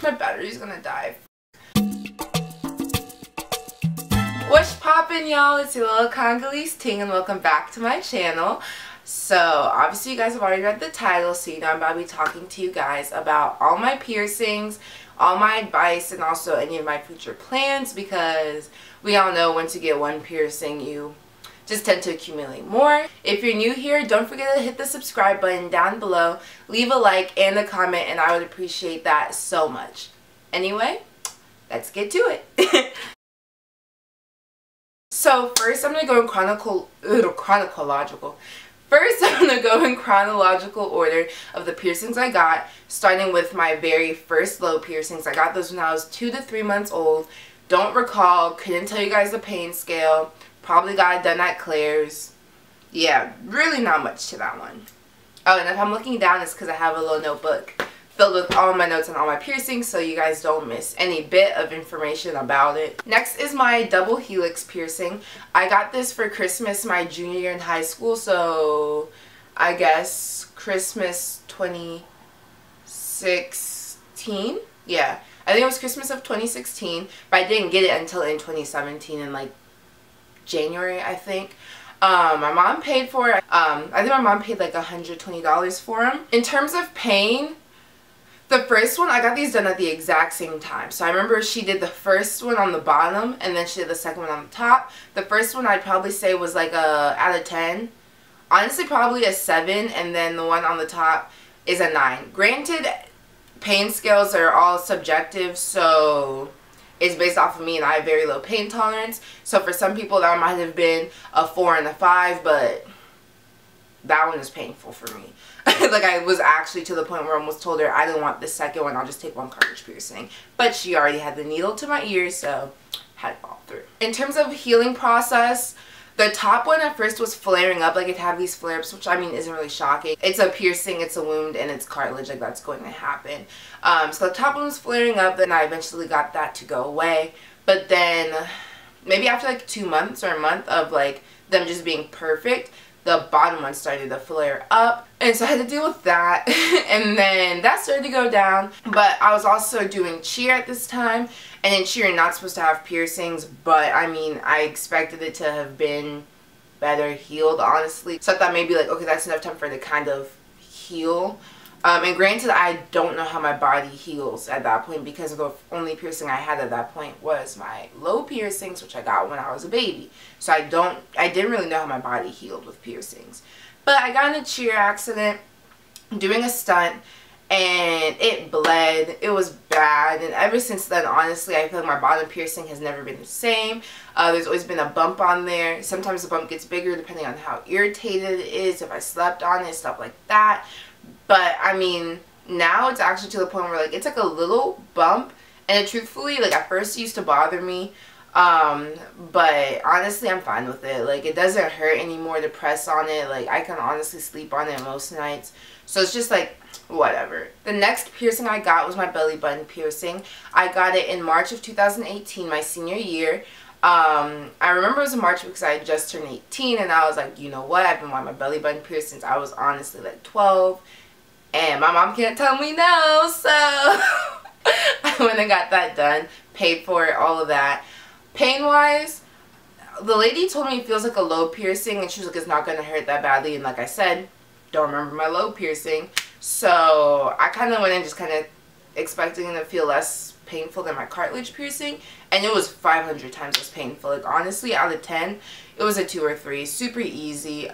My battery's gonna die. What's poppin', y'all? It's your little Congolese ting and welcome back to my channel. So obviously you guys have already read the title, so you know I'm about to be talking to you guys about all my piercings, all my advice, and also any of my future plans, because we all know once you get one piercing you just tend to accumulate more. If you're new here, don't forget to hit the subscribe button down below, leave a like and a comment, and I would appreciate that so much. Anyway, let's get to it. So first I'm going to go in chronological. First I'm going to go in chronological order of the piercings I got, starting with my very first low piercings. I got those when I was 2 to 3 months old. Don't recall, couldn't tell you guys the pain scale. Probably got it done at Claire's. Yeah, really not much to that one. Oh, and if I'm looking down, it's because I have a little notebook filled with all my notes on all my piercings, so you guys don't miss any bit of information about it. Next is my double helix piercing. I got this for Christmas my junior year in high school, so I guess Christmas 2016? Yeah, I think it was Christmas of 2016, but I didn't get it until in 2017 in like January, I think. My mom paid for it. I think my mom paid like $120 for them. In terms of pain, the first one, I got these done at the exact same time. So I remember she did the first one on the bottom and then she did the second one on the top. The first one I'd probably say was like a out of 10. Honestly, probably a 7, and then the one on the top is a 9. Granted, pain scales are all subjective, so it's based off of me and I have very low pain tolerance. So for some people that might have been a 4 and a 5, but that one is painful for me. Like, I was actually to the point where I almost told her I didn't want the second one, I'll just take one cartridge piercing. But she already had the needle to my ear, so had to follow through. In terms of healing process, the top one at first was flaring up. Like, it had these flare-ups, which I mean isn't really shocking. It's a piercing, it's a wound, and it's cartilage. Like, that's going to happen. So the top one was flaring up, then I eventually got that to go away. But then maybe after like 2 months or a month of like them just being perfect, the bottom one started to flare up, and so I had to deal with that. And then that started to go down. But I was also doing cheer at this time, and in cheer you're not supposed to have piercings, but I mean I expected it to have been better healed, honestly. So I thought maybe like, okay, that's enough time for it to kind of heal. And granted, I don't know how my body heals at that point, because the only piercing I had at that point was my low piercings, which I got when I was a baby. So I didn't really know how my body healed with piercings. But I got in a cheer accident doing a stunt, and it bled. It was bad, and ever since then, honestly, I feel like my bottom piercing has never been the same. There's always been a bump on there. Sometimes the bump gets bigger depending on how irritated it is, if I slept on it, stuff like that. But I mean, now it's actually to the point where like it's like a little bump, and it truthfully, like at first it used to bother me, but honestly I'm fine with it. Like, it doesn't hurt anymore to press on it. Like, I can honestly sleep on it most nights, so it's just like whatever. The next piercing I got was my belly button piercing. I got it in March of 2018, my senior year. I remember it was in March because I had just turned 18, and I was like, you know what, I've been wanting my belly button pierced since I was honestly like 12, and my mom can't tell me no, so I went and got that done, paid for it, all of that. Pain wise, the lady told me it feels like a low piercing, and she was like, it's not going to hurt that badly, and like I said, don't remember my low piercing, so I kind of went in just kind of expecting it to feel less painful than my cartilage piercing, and it was 500 times as painful. Like, honestly, out of 10 it was a 2 or 3. Super easy.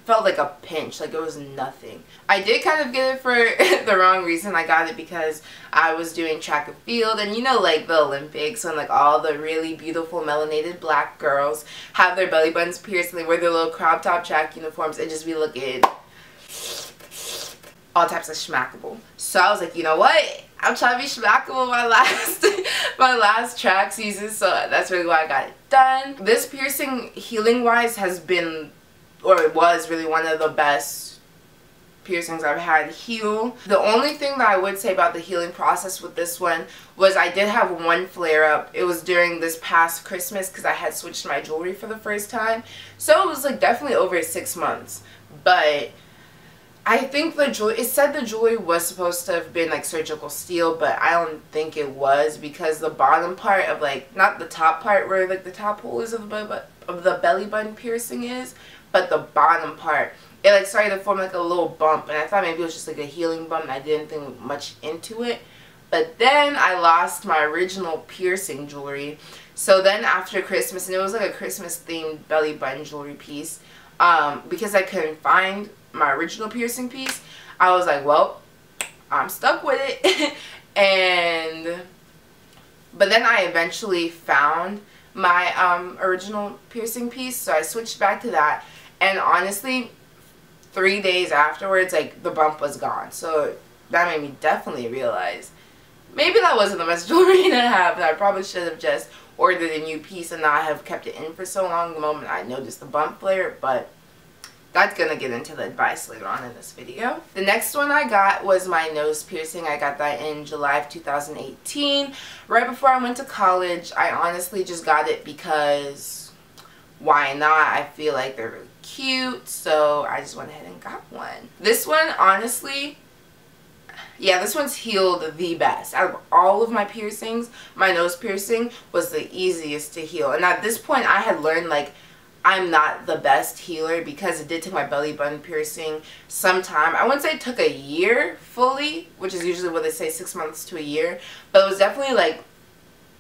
Felt like a pinch, like it was nothing. I did kind of get it for the wrong reason. I got it because I was doing track and field, and you know, like the Olympics, when like all the really beautiful melanated black girls have their belly buttons pierced and they wear their little crop top track uniforms and just be looking all types of schmackable. So I was like, you know what, I'm trying to be schmackable my last track season, so that's really why I got it done. This piercing, healing wise, has been, or it was really one of the best piercings I've had heal. The only thing that I would say about the healing process with this one was I did have one flare up. It was during this past Christmas because I had switched my jewelry for the first time, so it was like definitely over 6 months. But I think the jewelry, it said the jewelry was supposed to have been like surgical steel, but I don't think it was, because the bottom part of like, not the top part where like the top hole is of the belly button piercing is, but the bottom part, it like started to form like a little bump, and I thought maybe it was just like a healing bump and I didn't think much into it. But then I lost my original piercing jewelry. So then after Christmas, and it was like a Christmas themed belly button jewelry piece, because I couldn't find my original piercing piece, I was like, well, I'm stuck with it. But then I eventually found my original piercing piece, so I switched back to that, and honestly 3 days afterwards, like, the bump was gone. So that made me definitely realize maybe that wasn't the best jewelry to have, and I probably should have just ordered a new piece and not have kept it in for so long the moment I noticed the bump flare. But that's gonna get into the advice later on in this video. The next one I got was my nose piercing. I got that in July of 2018, right before I went to college. I honestly just got it because why not? I feel like they're really cute, so I just went ahead and got one. This one, honestly, yeah, this one's healed the best. Out of all of my piercings, my nose piercing was the easiest to heal. And at this point, I had learned, like, I'm not the best healer, because it did take my belly button piercing some time. I wouldn't say it took a year fully, which is usually what they say, 6 months to a year. But it was definitely like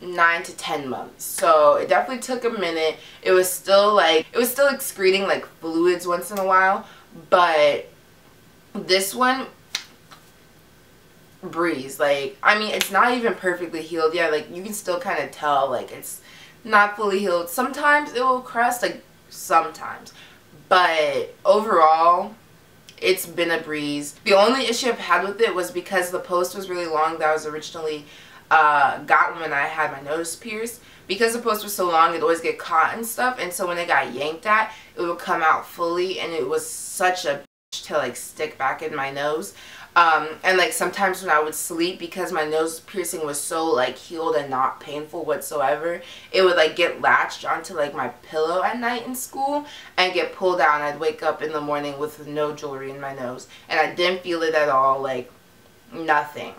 9 to 10 months. So it definitely took a minute. It was still excreting like fluids once in a while. But this one, breeze. Like, I mean, it's not even perfectly healed yet. Like, you can still kind of tell, like, it's not fully healed. Sometimes it will crust, like, sometimes. But overall, it's been a breeze. The only issue I've had with it was because the post was really long that I was originally got when I had my nose pierced. Because the post was so long, it'd always get caught and stuff. And so when it got yanked at, it would come out fully. And it was such a bitch to, like, stick back in my nose. And like sometimes when I would sleep, because my nose piercing was so like healed and not painful whatsoever, it would like get latched onto like my pillow at night in school and get pulled out, and I'd wake up in the morning with no jewelry in my nose, and I didn't feel it at all, like nothing.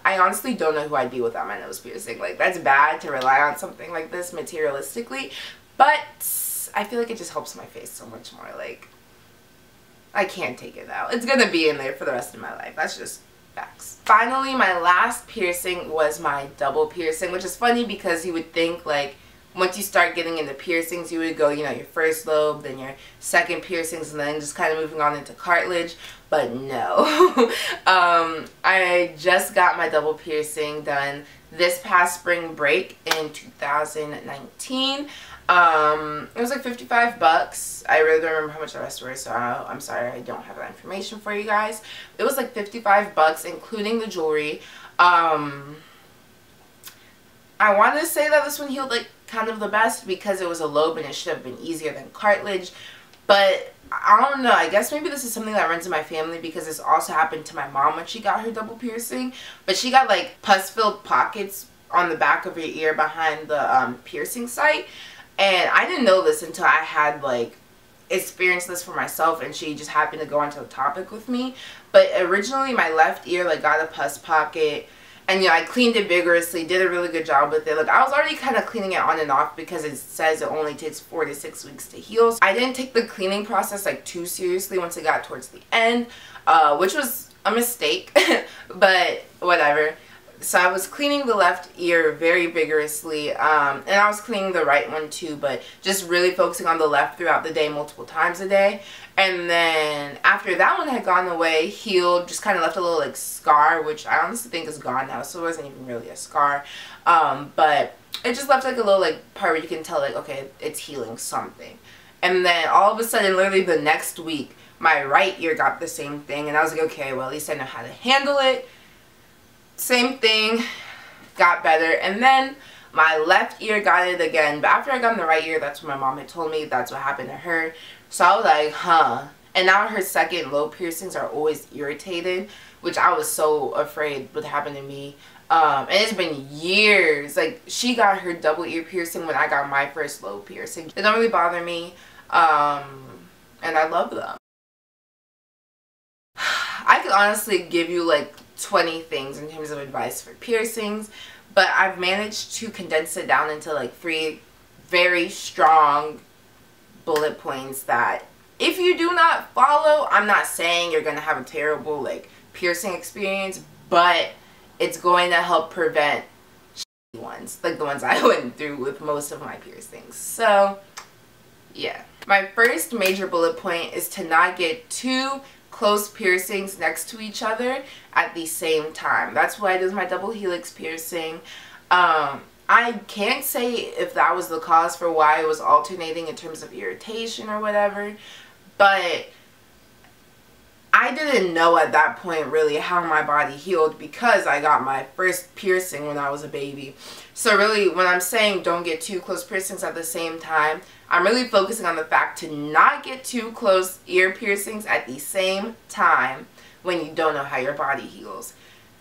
I honestly don't know who I'd be without my nose piercing. Like, that's bad to rely on something like this materialistically, but I feel like it just helps my face so much more. Like, I can't take it out. It's gonna be in there for the rest of my life. That's just facts. Finally, my last piercing was my double piercing, which is funny because you would think, like, once you start getting into piercings, you would go, you know, your first lobe, then your second piercings, and then just kind of moving on into cartilage. But no. I just got my double piercing done this past spring break in 2019. It was like 55 bucks. I really don't remember how much the rest were, so I'm sorry I don't have that information for you guys. It was like 55 bucks, including the jewelry. I wanted to say that this one healed like kind of the best because it was a lobe and it should have been easier than cartilage, but I don't know. I guess maybe this is something that runs in my family, because this also happened to my mom when she got her double piercing, but she got like pus-filled pockets on the back of her ear behind the piercing site. And I didn't know this until I had, like, experienced this for myself, and she just happened to go onto the topic with me. But originally, my left ear, like, got a pus pocket, and, you know, I cleaned it vigorously, did a really good job with it. Like, I was already kind of cleaning it on and off because it says it only takes 4 to 6 weeks to heal. So I didn't take the cleaning process, like, too seriously once it got towards the end, which was a mistake, but whatever. So I was cleaning the left ear very vigorously, and I was cleaning the right one too, but just really focusing on the left throughout the day, multiple times a day. And then after that one had gone away, healed, just kind of left a little like scar, which I honestly think is gone now, so it wasn't even really a scar. But it just left like a little like part where you can tell like, okay, it's healing something. And then all of a sudden, literally the next week, my right ear got the same thing, and I was like, okay, well, at least I know how to handle it. Same thing, got better. And then my left ear got it again, but after I got in the right ear, that's what my mom had told me, that's what happened to her. So I was like, huh. And now her second lobe piercings are always irritated, which I was so afraid would happen to me. And it's been years. Like, she got her double ear piercing when I got my first lobe piercing. They don't really bother me, and I love them. could honestly give you like 20 things in terms of advice for piercings, but I've managed to condense it down into like 3 very strong bullet points that if you do not follow, I'm not saying you're going to have a terrible like piercing experience, but it's going to help prevent shitty ones, like the ones I went through with most of my piercings. So yeah. My first major bullet point is to not get 2 close piercings next to each other at the same time. That's why I did my double helix piercing. I can't say if that was the cause for why it was alternating in terms of irritation or whatever, but I didn't know at that point really how my body healed because I got my first piercing when I was a baby. So really, when I'm saying don't get 2 close piercings at the same time, I'm really focusing on the fact to not get 2 close ear piercings at the same time when you don't know how your body heals.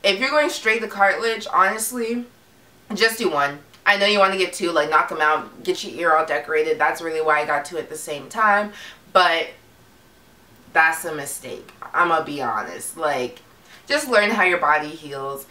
If you're going straight to cartilage, honestly, just do 1. I know you want to get 2, like knock them out, get your ear all decorated. That's really why I got 2 at the same time. But that's a mistake. I'm gonna be honest. Like, just learn how your body heals.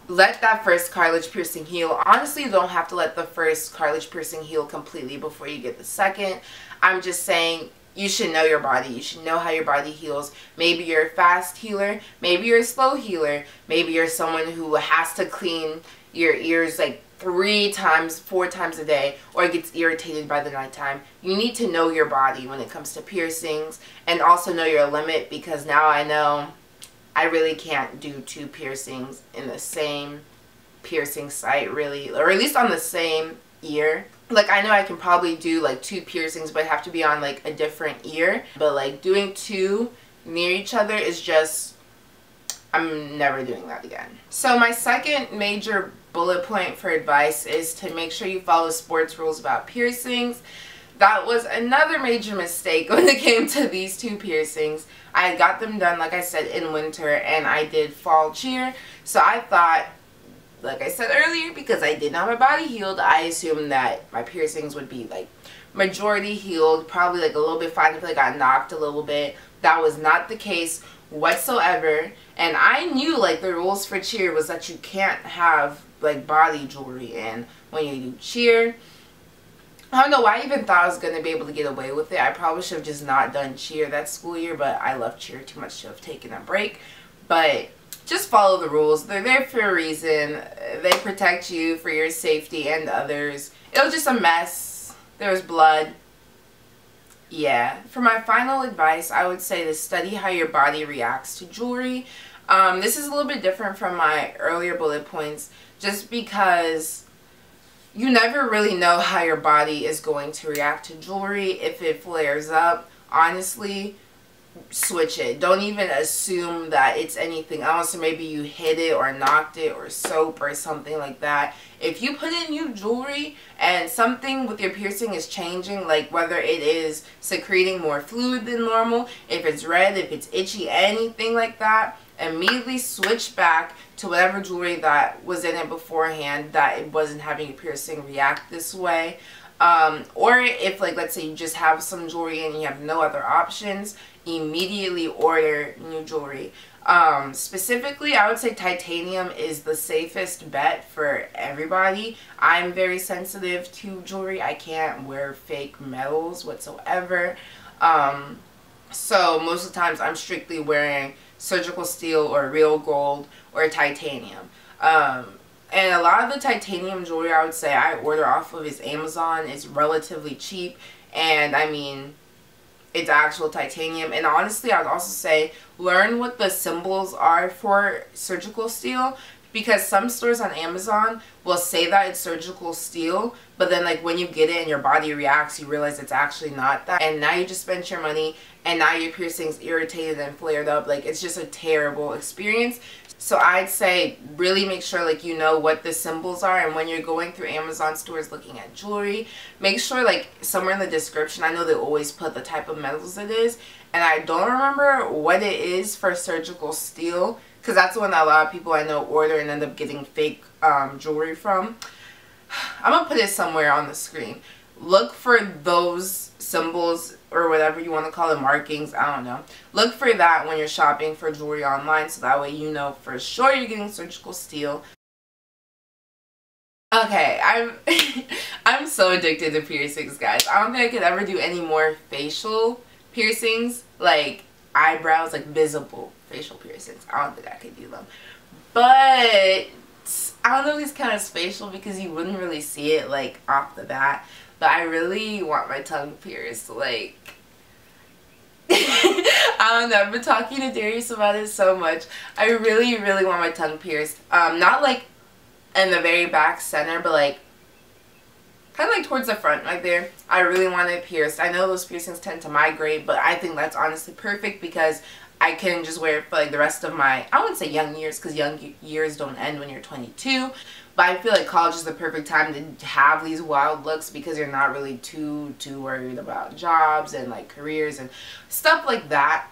Let that first cartilage piercing heal. Honestly, you don't have to let the first cartilage piercing heal completely before you get the second. I'm just saying you should know your body. You should know how your body heals. Maybe you're a fast healer. Maybe you're a slow healer. Maybe you're someone who has to clean your ears like 3 times, 4 times a day, or gets irritated by the nighttime. You need to know your body when it comes to piercings, and also know your limit, because now I know I really can't do 2 piercings in the same piercing site, really, or at least on the same ear. Like, I know I can probably do like 2 piercings, but have to be on like a different ear. But like doing 2 near each other is just, I'm never doing that again. So my second major bullet point for advice is to make sure you follow sports rules about piercings. That was another major mistake when it came to these 2 piercings. I got them done, like I said, in winter, and I did fall cheer. So I thought, like I said earlier, because I did not have my body healed, I assumed that my piercings would be like majority healed, probably like a little bit fine if I got knocked a little bit. That was not the case whatsoever. And I knew like the rules for cheer was that you can't have like body jewelry in when you do cheer. I don't know why I even thought I was going to be able to get away with it. I probably should have just not done cheer that school year, but I love cheer too much to have taken a break. But just follow the rules. They're there for a reason. They protect you for your safety and others. It was just a mess. There was blood. Yeah. For my final advice, I would say to study how your body reacts to jewelry. This is a little bit different from my earlier bullet points, just because you never really know how your body is going to react to jewelry. If it flares up, honestly, switch it. Don't even assume that it's anything else, or maybe you hit it or knocked it or soap or something like that. If you put in new jewelry and something with your piercing is changing, like whether it is secreting more fluid than normal, if it's red, if it's itchy, anything like that, immediately switch back to whatever jewelry that was in it beforehand that it wasn't having your piercing react this way. Or if, like, let's say you just have some jewelry and you have no other options, immediately order new jewelry. Specifically, I would say titanium is the safest bet for everybody. I'm very sensitive to jewelry. I can't wear fake metals whatsoever. So most of the times I'm strictly wearing surgical steel or real gold or titanium. And a lot of the titanium jewelry I would say I order off of is Amazon. It's relatively cheap, and I mean, it's actual titanium. And honestly, I would also say learn what the symbols are for surgical steel, because some stores on Amazon will say that it's surgical steel, but then like when you get it and your body reacts, you realize it's actually not that, and now you just spent your money and now your piercing's irritated and flared up. Like, it's just a terrible experience. So I'd say really make sure like you know what the symbols are, and when you're going through Amazon stores looking at jewelry, make sure like somewhere in the description, I know they always put the type of metals it is, and I don't remember what it is for surgical steel, because that's the one that a lot of people I know order and end up getting fake jewelry from. I'm going to put it somewhere on the screen. look for those symbols or whatever you want to call it, markings, I don't know. Look for that when you're shopping for jewelry online, so that way you know for sure you're getting surgical steel. Okay, I'm so addicted to piercings, guys. I don't think I could ever do any more facial piercings, like eyebrows, like visible facial piercings. I don't think I could do them. But I don't know if these count as facial because you wouldn't really see it like off the bat. But I really want my tongue pierced, like I don't know, I've been talking to Darius about it so much. I really, really want my tongue pierced. Not like in the very back center, but like kind of like towards the front right there. I really want it pierced. I know those piercings tend to migrate, but I think that's honestly perfect because I can just wear it for like the rest of my, I wouldn't say young years because young years don't end when you're 22, but I feel like college is the perfect time to have these wild looks because you're not really too worried about jobs and like careers and stuff like that.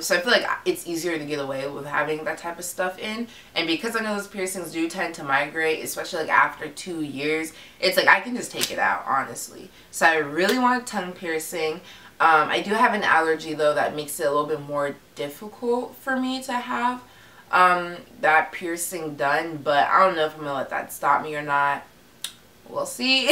So I feel like it's easier to get away with having that type of stuff in, and because I know those piercings do tend to migrate, especially like after 2 years, it's like I can just take it out, honestly. So I really want a tongue piercing. I do have an allergy though that makes it a little bit more difficult for me to have that piercing done, but I don't know if I'm gonna let that stop me or not. We'll see.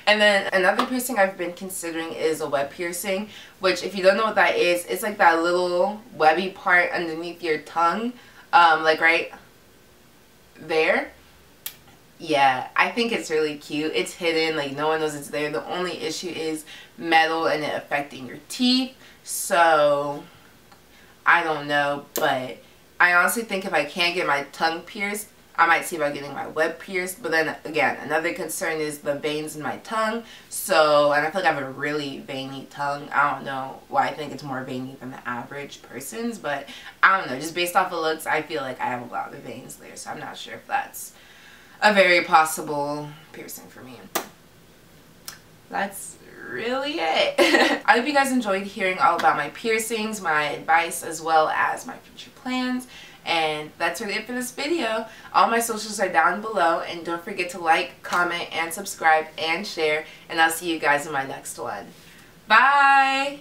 And then another piercing I've been considering is a web piercing, which if you don't know what that is, it's like that little webby part underneath your tongue, like right there. Yeah, I think it's really cute. It's hidden, like no one knows it's there. The only issue is metal and it affecting your teeth. So I don't know, but I honestly think if I can't get my tongue pierced, I might see about getting my web pierced. But then again, another concern is the veins in my tongue. So, and I feel like I have a really veiny tongue. I don't know why I think it's more veiny than the average person's, but I don't know. Just based off of looks, I feel like I have a lot of veins there. So I'm not sure if that's a very possible piercing for me. That's really it. I hope you guys enjoyed hearing all about my piercings, my advice, as well as my future plans. And that's really it for this video. All my socials are down below, and don't forget to like, comment, and subscribe, and share, and I'll see you guys in my next one. Bye!